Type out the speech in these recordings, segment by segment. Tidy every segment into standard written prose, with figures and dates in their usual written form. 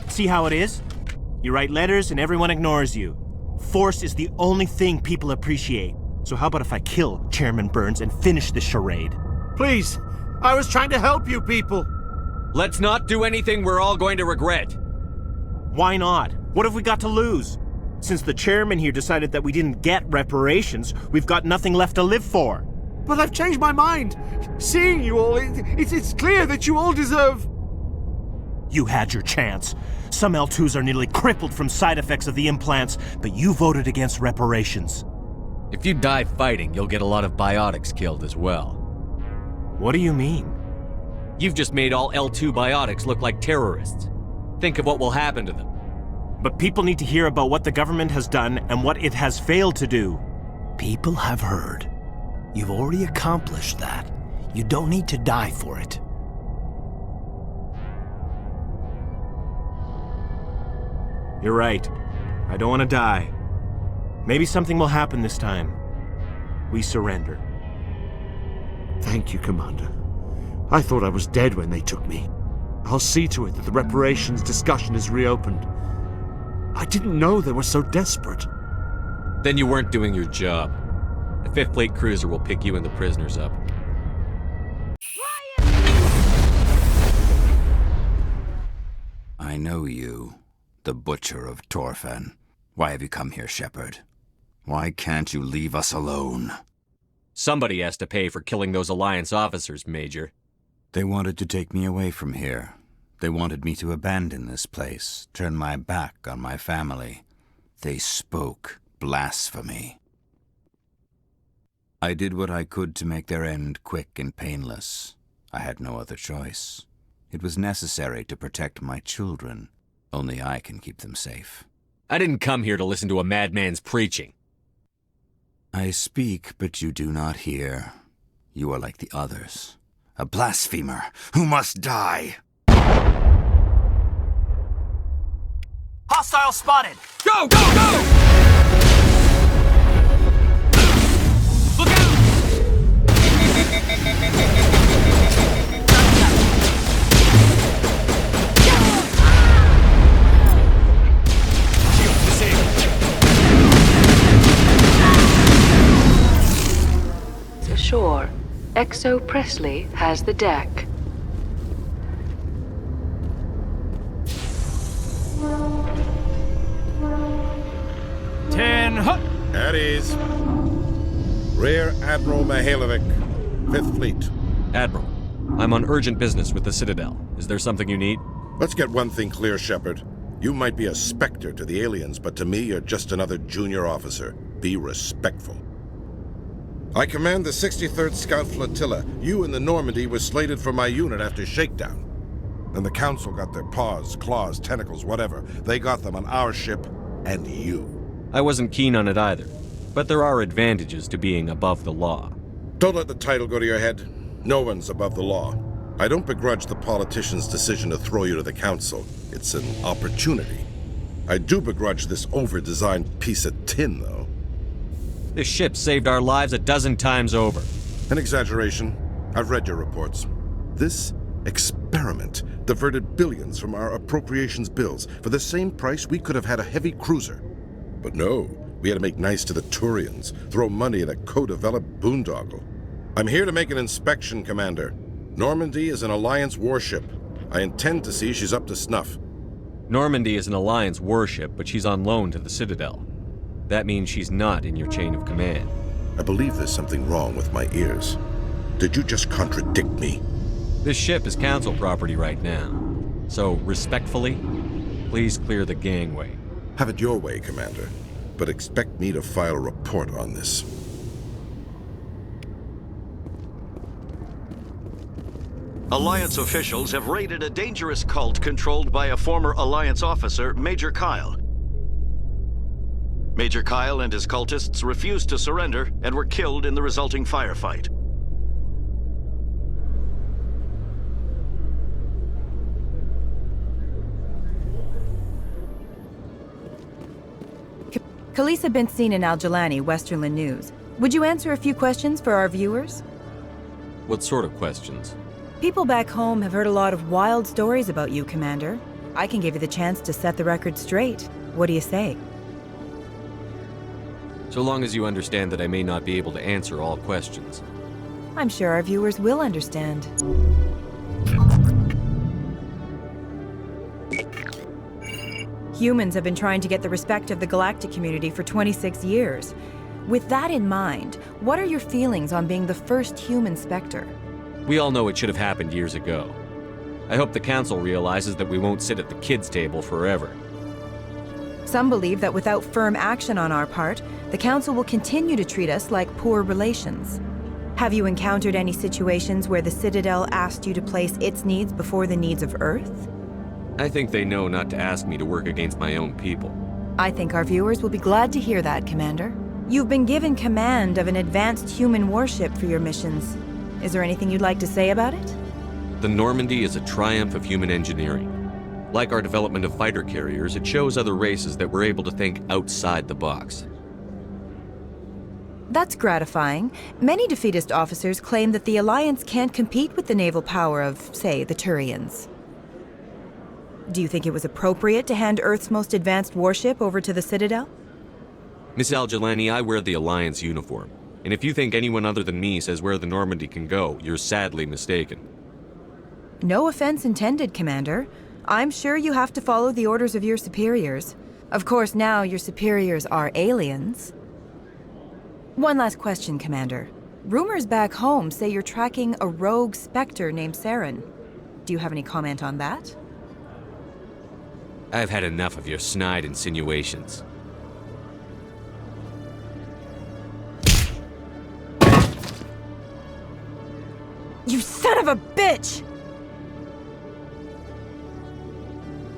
See how it is? You write letters and everyone ignores you. Force is the only thing people appreciate. So how about if I kill Chairman Burns and finish this charade? Please, I was trying to help you people. Let's not do anything we're all going to regret. Why not? What have we got to lose? Since the chairman here decided that we didn't get reparations, we've got nothing left to live for. But I've changed my mind. Seeing you all, it's clear that you all deserve... You had your chance. Some L2s are nearly crippled from side effects of the implants, but you voted against reparations. If you die fighting, you'll get a lot of biotics killed as well. What do you mean? You've just made all L2 biotics look like terrorists. Think of what will happen to them. But people need to hear about what the government has done and what it has failed to do. People have heard. You've already accomplished that. You don't need to die for it. You're right. I don't want to die. Maybe something will happen this time. We surrender. Thank you, Commander. I thought I was dead when they took me. I'll see to it that the reparations discussion is reopened. I didn't know they were so desperate. Then you weren't doing your job. The 5th Fleet cruiser will pick you and the prisoners up. I know you, the Butcher of Torfan. Why have you come here, Shepard? Why can't you leave us alone? Somebody has to pay for killing those Alliance officers, Major. They wanted to take me away from here. They wanted me to abandon this place, turn my back on my family. They spoke blasphemy. I did what I could to make their end quick and painless. I had no other choice. It was necessary to protect my children. Only I can keep them safe. I didn't come here to listen to a madman's preaching. I speak, but you do not hear. You are like the others. A blasphemer who must die. Hostile spotted! Go, go, go! Look out! Shield disabled. Ashore, Exo Presley has the deck. At ease. Rear Admiral Mihailovic, 5th Fleet. Admiral, I'm on urgent business with the Citadel. Is there something you need? Let's get one thing clear, Shepard. You might be a specter to the aliens, but to me, you're just another junior officer. Be respectful. I command the 63rd Scout Flotilla. You and the Normandy were slated for my unit after shakedown. Then the Council got their paws, claws, tentacles, whatever. They got them on our ship, and you. I wasn't keen on it either, but there are advantages to being above the law. Don't let the title go to your head. No one's above the law. I don't begrudge the politician's decision to throw you to the Council. It's an opportunity. I do begrudge this over-designed piece of tin, though. This ship saved our lives a dozen times over. An exaggeration. I've read your reports. This experiment diverted billions from our appropriations bills. For the same price, we could have had a heavy cruiser. But no, we had to make nice to the Turians, throw money in a co-developed boondoggle. I'm here to make an inspection, Commander. Normandy is an Alliance warship. I intend to see she's up to snuff. Normandy is an Alliance warship, but she's on loan to the Citadel. That means she's not in your chain of command. I believe there's something wrong with my ears. Did you just contradict me? This ship is Council property right now. So, respectfully, please clear the gangway. Have it your way, Commander. But expect me to file a report on this. Alliance officials have raided a dangerous cult controlled by a former Alliance officer, Major Kyle. Major Kyle and his cultists refused to surrender and were killed in the resulting firefight. Khaleesa been seen in Al-Jalani, Westerland News. Would you answer a few questions for our viewers? What sort of questions? People back home have heard a lot of wild stories about you, Commander. I can give you the chance to set the record straight. What do you say? So long as you understand that I may not be able to answer all questions. I'm sure our viewers will understand. Humans have been trying to get the respect of the galactic community for 26 years. With that in mind, what are your feelings on being the first human Spectre? We all know it should have happened years ago. I hope the Council realizes that we won't sit at the kids' table forever. Some believe that without firm action on our part, the Council will continue to treat us like poor relations. Have you encountered any situations where the Citadel asked you to place its needs before the needs of Earth? I think they know not to ask me to work against my own people. I think our viewers will be glad to hear that, Commander. You've been given command of an advanced human warship for your missions. Is there anything you'd like to say about it? The Normandy is a triumph of human engineering. Like our development of fighter carriers, it shows other races that we're able to think outside the box. That's gratifying. Many defeatist officers claim that the Alliance can't compete with the naval power of, say, the Turians. Do you think it was appropriate to hand Earth's most advanced warship over to the Citadel? Miss Al-Jalani, I wear the Alliance uniform. And if you think anyone other than me says where the Normandy can go, you're sadly mistaken. No offense intended, Commander. I'm sure you have to follow the orders of your superiors. Of course, now your superiors are aliens. One last question, Commander. Rumors back home say you're tracking a rogue Spectre named Saren. Do you have any comment on that? I've had enough of your snide insinuations. You son of a bitch!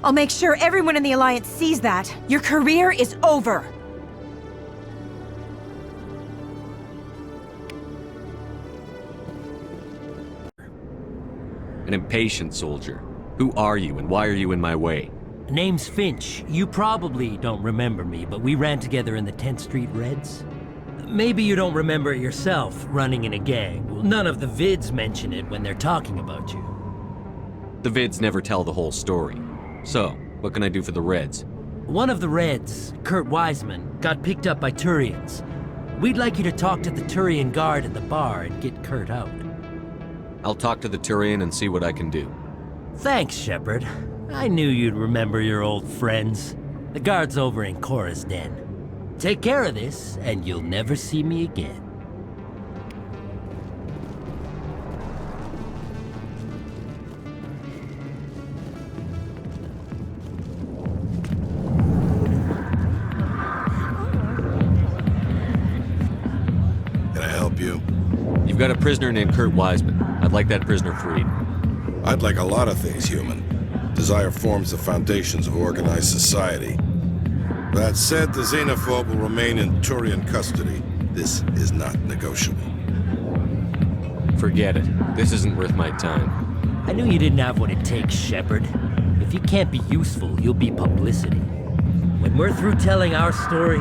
I'll make sure everyone in the Alliance sees that. Your career is over. An impatient soldier. Who are you and why are you in my way? Name's Finch. You probably don't remember me, but we ran together in the 10th Street Reds. Maybe you don't remember it yourself, running in a gang. Well, none of the vids mention it when they're talking about you. The vids never tell the whole story. So, what can I do for the Reds? One of the Reds, Kurt Wiseman, got picked up by Turians. We'd like you to talk to the Turian guard at the bar and get Kurt out. I'll talk to the Turian and see what I can do. Thanks, Shepard. I knew you'd remember your old friends. The guard's over in Cora's den. Take care of this, and you'll never see me again. Can I help you? You've got a prisoner named Kurt Wiseman. I'd like that prisoner freed. I'd like a lot of things human. Desire forms the foundations of organized society. That said, the xenophobe will remain in Turian custody. This is not negotiable. Forget it. This isn't worth my time. I knew you didn't have what it takes, Shepard. If you can't be useful, you'll be publicity. When we're through telling our story,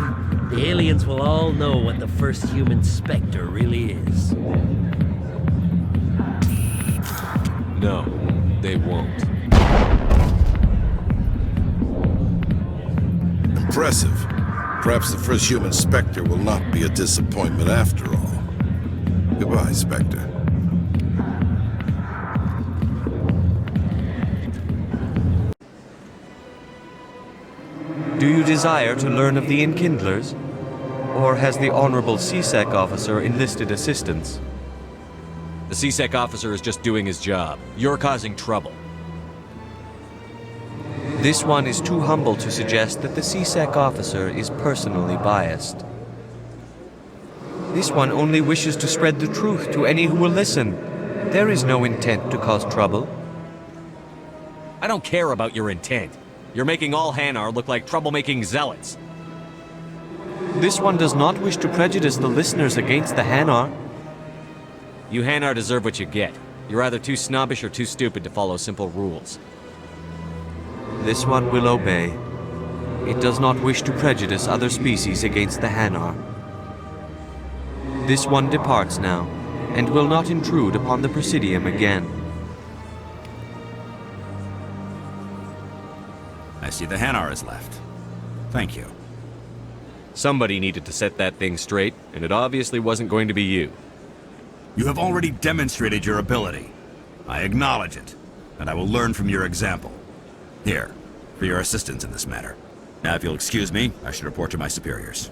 the aliens will all know what the first human Spectre really is. No, they won't. Impressive. Perhaps the first human Spectre will not be a disappointment after all. Goodbye, Spectre. Do you desire to learn of the Enkindlers? Or has the Honorable CSEC officer enlisted assistance? The CSEC officer is just doing his job. You're causing trouble. This one is too humble to suggest that the CSEC officer is personally biased. This one only wishes to spread the truth to any who will listen. There is no intent to cause trouble. I don't care about your intent. You're making all Hanar look like troublemaking zealots. This one does not wish to prejudice the listeners against the Hanar. You Hanar deserve what you get. You're either too snobbish or too stupid to follow simple rules. This one will obey. It does not wish to prejudice other species against the Hanar. This one departs now, and will not intrude upon the Presidium again. I see the Hanar is left. Thank you. Somebody needed to set that thing straight, and it obviously wasn't going to be you. You have already demonstrated your ability. I acknowledge it, and I will learn from your example. Here, for your assistance in this matter. Now, if you'll excuse me, I should report to my superiors.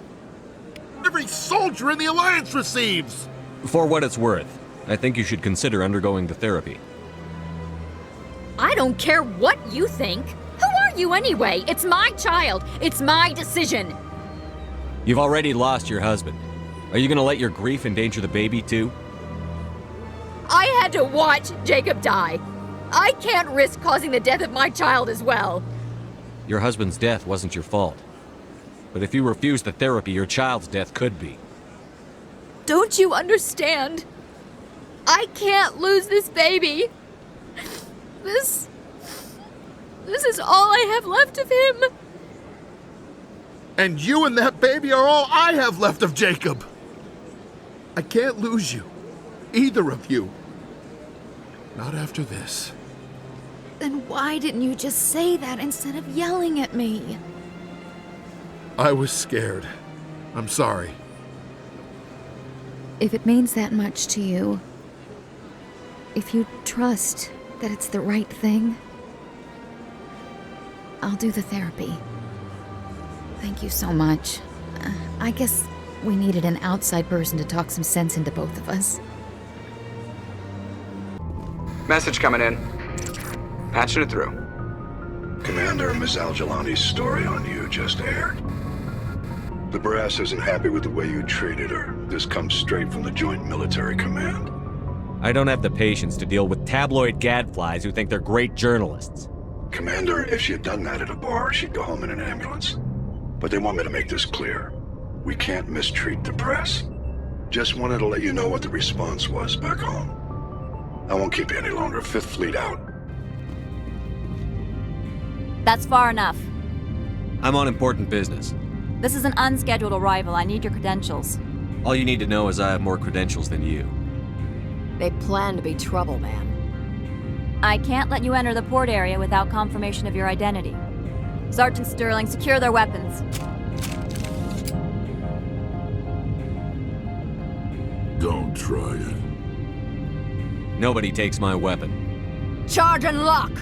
Every soldier in the Alliance receives! For what it's worth, I think you should consider undergoing the therapy. I don't care what you think. Who are you anyway? It's my child. It's my decision. You've already lost your husband. Are you gonna let your grief endanger the baby too? I had to watch Jacob die. I can't risk causing the death of my child as well. Your husband's death wasn't your fault. But if you refuse the therapy, your child's death could be. Don't you understand? I can't lose this baby. This is all I have left of him. And you and that baby are all I have left of Jacob. I can't lose you. Either of you. Not after this. Then why didn't you just say that instead of yelling at me? I was scared. I'm sorry. If it means that much to you, if you trust that it's the right thing, I'll do the therapy. Thank you so much. I guess we needed an outside person to talk some sense into both of us. Message coming in. Patching it through. Commander, Ms. Al-Jalani's story on you just aired. The brass isn't happy with the way you treated her. This comes straight from the Joint Military Command. I don't have the patience to deal with tabloid gadflies who think they're great journalists. Commander, if she had done that at a bar, she'd go home in an ambulance. But they want me to make this clear. We can't mistreat the press. Just wanted to let you know what the response was back home. I won't keep you any longer. Fifth Fleet out. That's far enough. I'm on important business. This is an unscheduled arrival. I need your credentials. All you need to know is I have more credentials than you. They plan to be trouble, man. I can't let you enter the port area without confirmation of your identity. Sergeant Sterling, secure their weapons. Don't try it. Nobody takes my weapon. Charge and lock!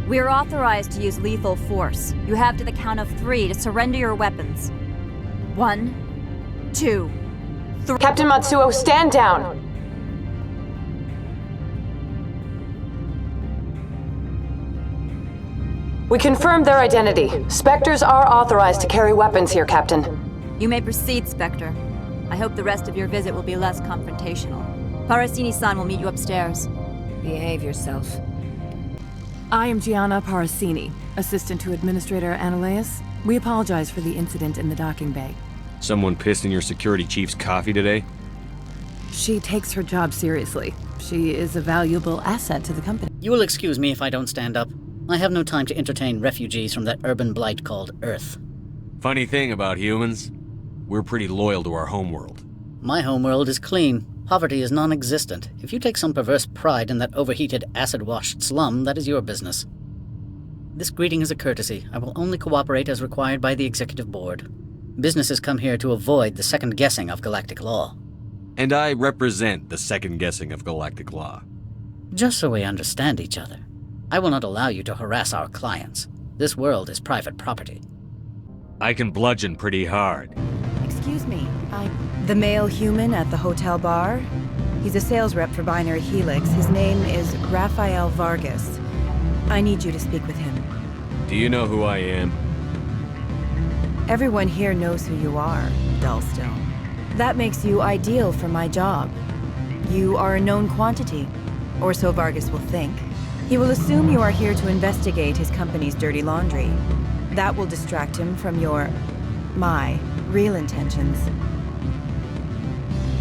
We're authorized to use lethal force. You have to the count of 3 to surrender your weapons. 1, 2, 3. Captain Matsuo, stand down! We confirmed their identity. Spectres are authorized to carry weapons here, Captain. You may proceed, Spectre. I hope the rest of your visit will be less confrontational. Parasini-san will meet you upstairs. Behave yourself. I am Gianna Parasini, assistant to Administrator Ananias. We apologize for the incident in the docking bay. Someone pissed in your security chief's coffee today? She takes her job seriously. She is a valuable asset to the company. You will excuse me if I don't stand up. I have no time to entertain refugees from that urban blight called Earth. Funny thing about humans, we're pretty loyal to our homeworld. My homeworld is clean. Poverty is non-existent. If you take some perverse pride in that overheated, acid-washed slum, that is your business. This greeting is a courtesy. I will only cooperate as required by the Executive Board. Businesses come here to avoid the second-guessing of galactic law. And I represent the second-guessing of galactic law. Just so we understand each other. I will not allow you to harass our clients. This world is private property. I can bludgeon pretty hard. Excuse me, The male human at the hotel bar? He's a sales rep for Binary Helix. His name is Rafael Vargas. I need you to speak with him. Do you know who I am? Everyone here knows who you are, Dullstone. That makes you ideal for my job. You are a known quantity, or so Vargas will think. He will assume you are here to investigate his company's dirty laundry. That will distract him from my real intentions.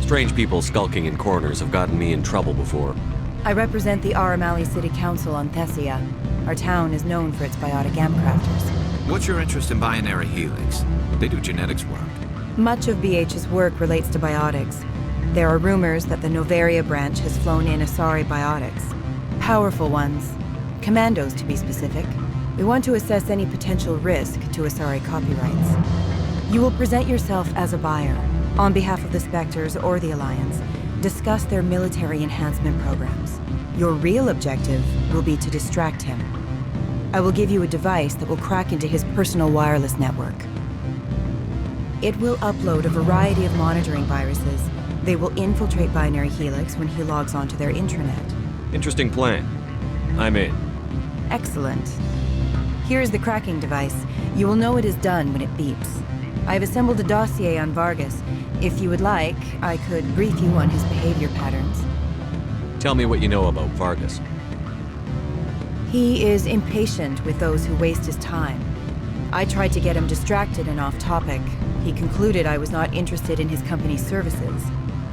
Strange people skulking in corners have gotten me in trouble before. I represent the Aramali City Council on Thessia. Our town is known for its biotic amcrafters. What's your interest in Binary Helix? They do genetics work. Much of BH's work relates to biotics. There are rumors that the Novaria branch has flown in Asari biotics. Powerful ones. Commandos, to be specific. We want to assess any potential risk to Asari copyrights. You will present yourself as a buyer, on behalf of the Spectres or the Alliance, discuss their military enhancement programs. Your real objective will be to distract him. I will give you a device that will crack into his personal wireless network. It will upload a variety of monitoring viruses. They will infiltrate Binary Helix when he logs onto their intranet. Interesting plan. I'm in. Excellent. Here is the cracking device. You will know it is done when it beeps. I have assembled a dossier on Vargas. If you would like, I could brief you on his behavior patterns. Tell me what you know about Vargas. He is impatient with those who waste his time. I tried to get him distracted and off topic. He concluded I was not interested in his company's services.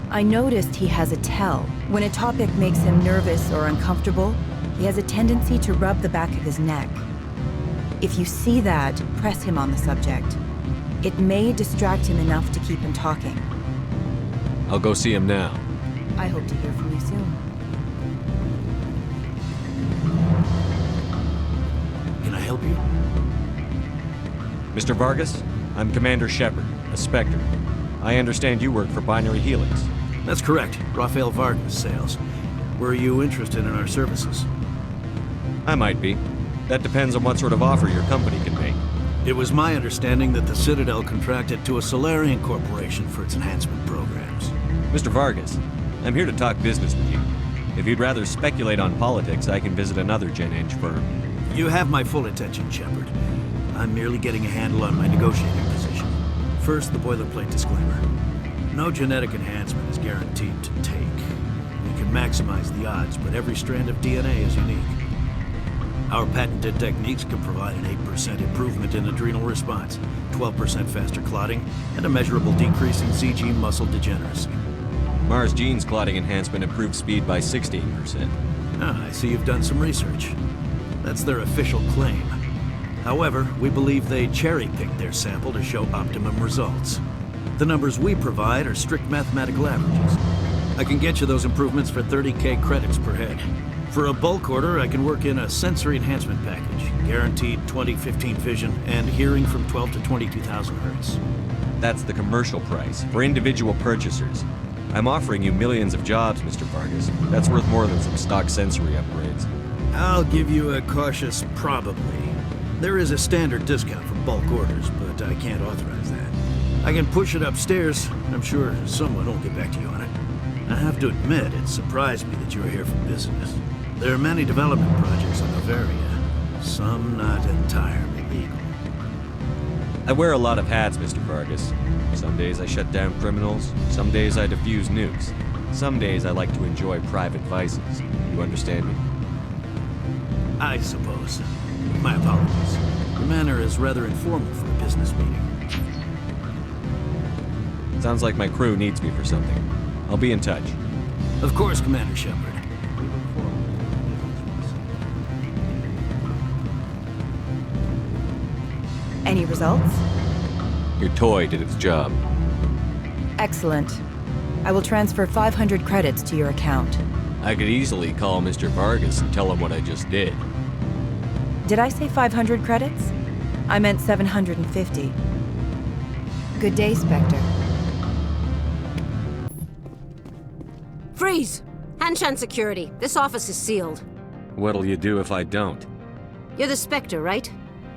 I noticed he has a tell. When a topic makes him nervous or uncomfortable, he has a tendency to rub the back of his neck. If you see that, press him on the subject. It may distract him enough to keep him talking. I'll go see him now. I hope to hear from you soon. Can I help you? Mr. Vargas, I'm Commander Shepard, a Spectre. I understand you work for Binary Helix. That's correct. Rafael Vargas, sales. Were you interested in our services? I might be. That depends on what sort of offer your company can make. It was my understanding that the Citadel contracted to a Solarian corporation for its enhancement programs. Mr. Vargas, I'm here to talk business with you. If you'd rather speculate on politics, I can visit another Gen Eng firm. You have my full attention, Shepard. I'm merely getting a handle on my negotiating position. First, the boilerplate disclaimer. No genetic enhancement is guaranteed to take. We can maximize the odds, but every strand of DNA is unique. Our patented techniques can provide an 8% improvement in adrenal response, 12% faster clotting, and a measurable decrease in CG muscle degeneracy. Mars Gene's clotting enhancement improves speed by 16%. Ah, I see you've done some research. That's their official claim. However, we believe they cherry-picked their sample to show optimum results. The numbers we provide are strict mathematical averages. I can get you those improvements for 30K credits per head. For a bulk order, I can work in a sensory enhancement package, guaranteed 20/15 vision, and hearing from 12 to 22,000 hertz. That's the commercial price, for individual purchasers. I'm offering you millions of jobs, Mr. Vargas. That's worth more than some stock sensory upgrades. I'll give you a cautious probably. There is a standard discount for bulk orders, but I can't authorize that. I can push it upstairs. I'm sure someone will get back to you on it. I have to admit, it surprised me that you were here for business. There are many development projects on Novaria, some not entirely legal. I wear a lot of hats, Mr. Vargas. Some days I shut down criminals, some days I defuse nukes. Some days I like to enjoy private vices. You understand me? I suppose. My apologies. Your manner is rather informal for a business meeting. Sounds like my crew needs me for something. I'll be in touch. Of course, Commander Shepard. Any results? Your toy did its job. Excellent. I will transfer 500 credits to your account. I could easily call Mr. Vargas and tell him what I just did. Did I say 500 credits? I meant 750. Good day, Spectre. Freeze! Hanshan security. This office is sealed. What'll you do if I don't? You're the Spectre, right?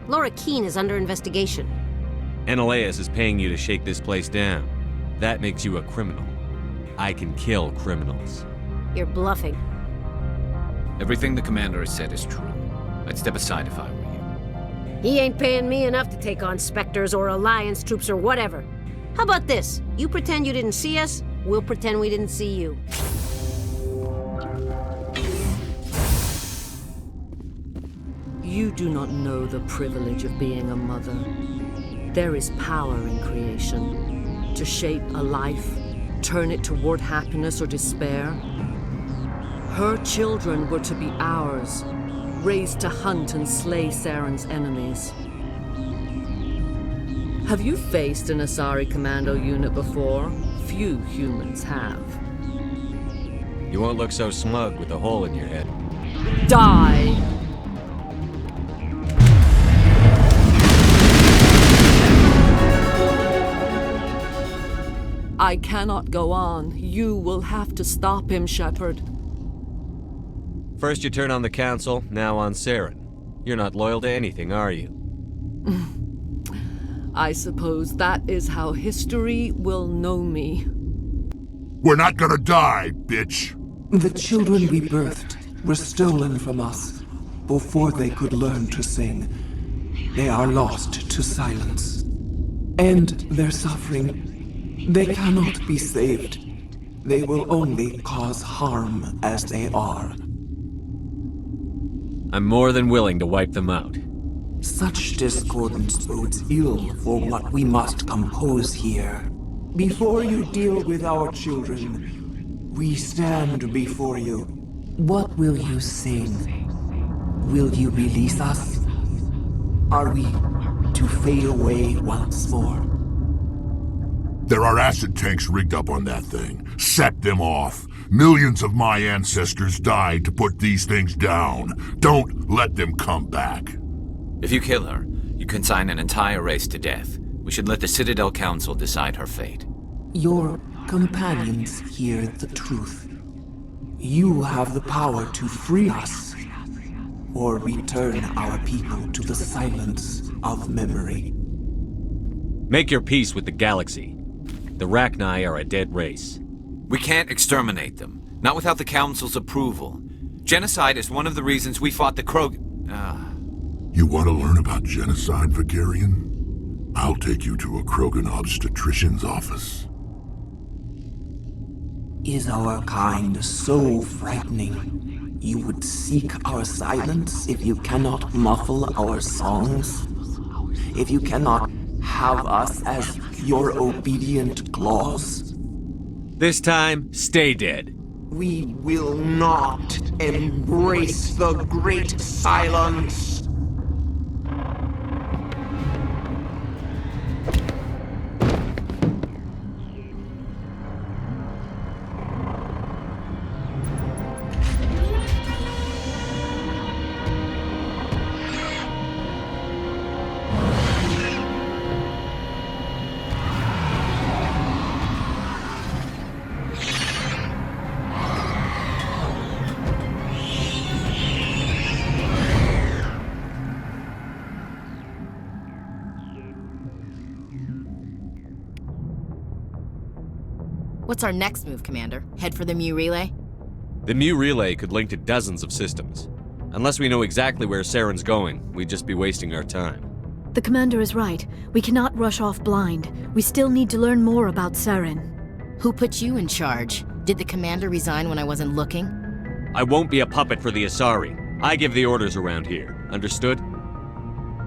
Laura Kane is under investigation. Ananias is paying you to shake this place down. That makes you a criminal. I can kill criminals. You're bluffing. Everything the commander has said is true. I'd step aside if I were you. He ain't paying me enough to take on Spectres or Alliance troops or whatever. How about this? You pretend you didn't see us, we'll pretend we didn't see you. You do not know the privilege of being a mother. There is power in creation. To shape a life, turn it toward happiness or despair. Her children were to be ours, raised to hunt and slay Saren's enemies. Have you faced an Asari commando unit before? Few humans have. You won't look so smug with a hole in your head. Die! I cannot go on. You will have to stop him, Shepard. First you turn on the Council, now on Saren. You're not loyal to anything, are you? I suppose that is how history will know me. We're not gonna die, bitch! The children we birthed were stolen from us before they could learn to sing. They are lost to silence. And their suffering, they cannot be saved. They will only cause harm as they are. I'm more than willing to wipe them out. Such discordance bodes ill for what we must compose here. Before you deal with our children, we stand before you. What will you sing? Will you release us? Are we to fade away once more? There are acid tanks rigged up on that thing. Set them off. Millions of my ancestors died to put these things down. Don't let them come back. If you kill her, you consign an entire race to death. We should let the Citadel Council decide her fate. Your companions hear the truth. You have the power to free us, or return our people to the silence of memory. Make your peace with the galaxy. The Rachni are a dead race. We can't exterminate them, not without the Council's approval. Genocide is one of the reasons we fought the Krog... You want to learn about genocide, Vicarian? I'll take you to a Krogan obstetrician's office. Is our kind so frightening? You would seek our silence if you cannot muffle our songs? If you cannot have us as your obedient claws? This time, stay dead. We will not embrace the great silence. What's our next move, Commander? Head for the Mu Relay? The Mu Relay could link to dozens of systems. Unless we know exactly where Saren's going, we'd just be wasting our time. The Commander is right. We cannot rush off blind. We still need to learn more about Saren. Who put you in charge? Did the Commander resign when I wasn't looking? I won't be a puppet for the Asari. I give the orders around here. Understood?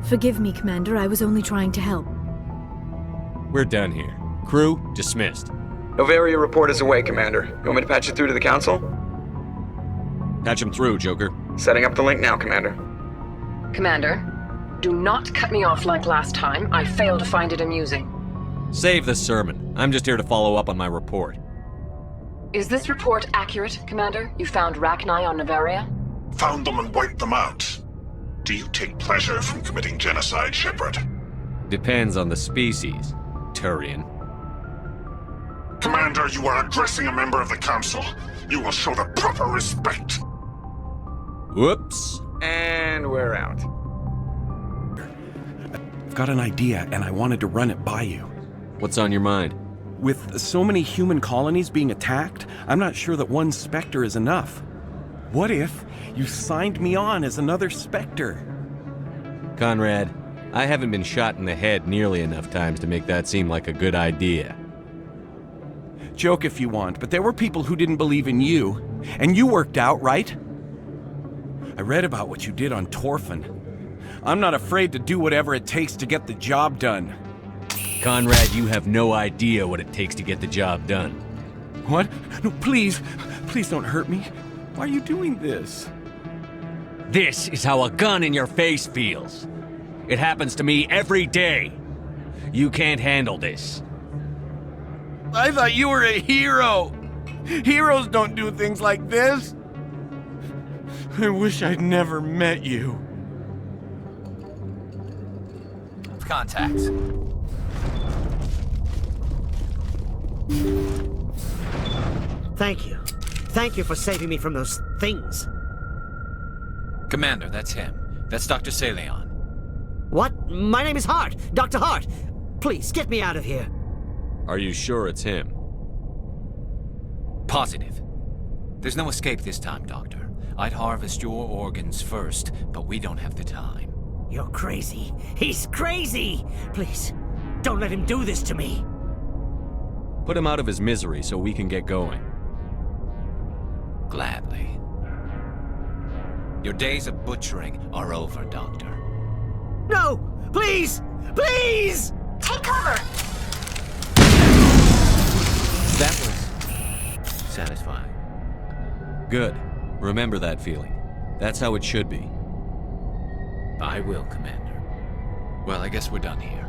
Forgive me, Commander. I was only trying to help. We're done here. Crew, dismissed. Novaria report is away, Commander. You want me to patch it through to the Council? Patch him through, Joker. Setting up the link now, Commander. Commander, do not cut me off like last time. I failed to find it amusing. Save the sermon. I'm just here to follow up on my report. Is this report accurate, Commander? You found Rachni on Novaria? Found them and wiped them out. Do you take pleasure from committing genocide, Shepard? Depends on the species, Turian. Commander, you are addressing a member of the Council. You will show the proper respect. Whoops. And we're out. I've got an idea, and I wanted to run it by you. What's on your mind? With so many human colonies being attacked, I'm not sure that one Spectre is enough. What if you signed me on as another Spectre? Conrad, I haven't been shot in the head nearly enough times to make that seem like a good idea. Joke if you want, but there were people who didn't believe in you, and you worked out, right? I read about what you did on Torfin. I'm not afraid to do whatever it takes to get the job done. Conrad, you have no idea what it takes to get the job done. What? No, please don't hurt me. Why are you doing this? This is how a gun in your face feels. It happens to me every day. You can't handle this. I thought you were a hero. Heroes don't do things like this. I wish I'd never met you. Contacts. Thank you. Thank you for saving me from those things. Commander, that's him. That's Dr. Saleon. What? My name is Hart. Dr. Hart. Please, get me out of here. Are you sure it's him? Positive. There's no escape this time, Doctor. I'd harvest your organs first, but we don't have the time. You're crazy. He's crazy! Please, don't let him do this to me. Put him out of his misery so we can get going. Gladly. Your days of butchering are over, Doctor. No! Please! Please! Take cover! That was satisfying. Good. Remember that feeling. That's how it should be. I will, Commander. Well, I guess we're done here.